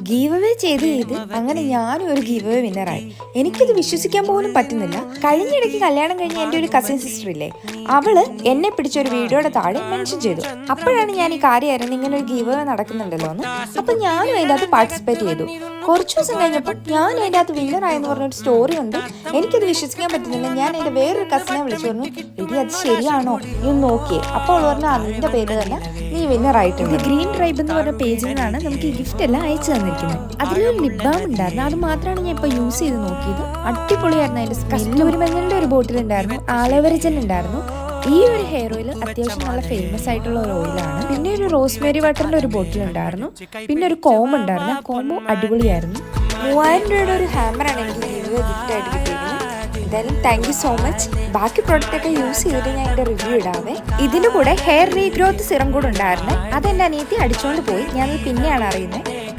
Give away ചെയ്ത് അങ്ങനെ ഞാനും ഒരു ഗീവ് അവേ വിന്നറായി. എനിക്കിത് വിശ്വസിക്കാൻ പോലും പറ്റുന്നില്ല. കഴിഞ്ഞിടയ്ക്ക് കല്യാണം കഴിഞ്ഞ എൻ്റെ ഒരു കസിൻ സിസ്റ്റർ ഇല്ലേ, അവള് എന്നെ പിടിച്ചൊരു വീഡിയോയുടെ താഴെ മെൻഷൻ ചെയ്തു. അപ്പോഴാണ് ഞാൻ ഈ കാര്യമായിരുന്നു ഇങ്ങനെ ഒരു ഗീവ് അവേ നടക്കുന്നുണ്ടല്ലോ എന്ന്. അപ്പൊ ഞാനും അതിൻ്റെ അകത്ത് പാർട്ടിസിപ്പേറ്റ് ചെയ്തു. കുറച്ചു ദിവസം കഴിഞ്ഞപ്പോൾ ഞാൻ അതിൻ്റെ അകത്ത് വിന്നറായെന്ന് പറഞ്ഞൊരു സ്റ്റോറി ഉണ്ട്. എനിക്കത് വിശ്വസിക്കാൻ പറ്റുന്നില്ല. ഞാൻ എൻ്റെ വേറൊരു കസിനെ വിളിച്ചു പറഞ്ഞു, ഇടി അത് ശരിയാണോ, നീ നോക്കിയേ. അപ്പോൾ അവൾ പറഞ്ഞു, അതിൻ്റെ പേര് തന്നെ നീ വിന്നറായിട്ടുണ്ട്. ഗ്രീൻ ട്രൈബ് എന്ന് പറഞ്ഞ പേജിൽ നിന്നാണ് നമുക്ക് ഈ ഗിഫ്റ്റ് എല്ലാം അയച്ചു തന്നിരിക്കുന്നത്. അതിലൊരു ലിപ് ബാം ഉണ്ടായിരുന്നു. അത് മാത്രമാണ് ഞാൻ ഇപ്പോൾ യൂസ് ചെയ്ത് നോക്കിയത്. അടിപൊളിയായിരുന്നു. അതിൻ്റെ കസ്തൂരി മഞ്ഞളുടെ ഒരു ബോട്ടിൽ ഉണ്ടായിരുന്നു, ആലോവേര ജെൽ ഉണ്ടായിരുന്നു. ഈ ഒരു ഹെയർ ഓയിൽ അത്യാവശ്യം നല്ല ഫേമസ് ആയിട്ടുള്ള ഒരു ഓയിലാണ്. പിന്നെ ഒരു റോസ്മേരി വാട്ടറിന്റെ ഒരു ബോട്ടിൽ ഉണ്ടായിരുന്നു. പിന്നെ ഒരു കോംബോ ഉണ്ടായിരുന്നു. ആ കോംബോ അടിപൊളിയായിരുന്നു. 3000 രൂപയുടെ ഒരു ഹാമറാണ് എനിക്ക് ഗിഫ്റ്റ് ആയിട്ട് കിട്ടിയിരുന്നത്. എന്തായാലും താങ്ക് യു സോ മച്ച്. ബാക്കി പ്രോഡക്റ്റ് ഒക്കെ യൂസ് ചെയ്തിട്ട് ഞാൻ എൻ്റെ റിവ്യൂ ഇടാവേ. ഇതിൻ്റെ കൂടെ ഹെയർ റീഗ്രോത്ത് സിറം കൂടെ ഉണ്ടായിരുന്നു. അതെൻ്റെ അനിയത്തി അടിച്ചുകൊണ്ട് പോയി. ഞാനത് പിന്നെയാണ് അറിയുന്നത്.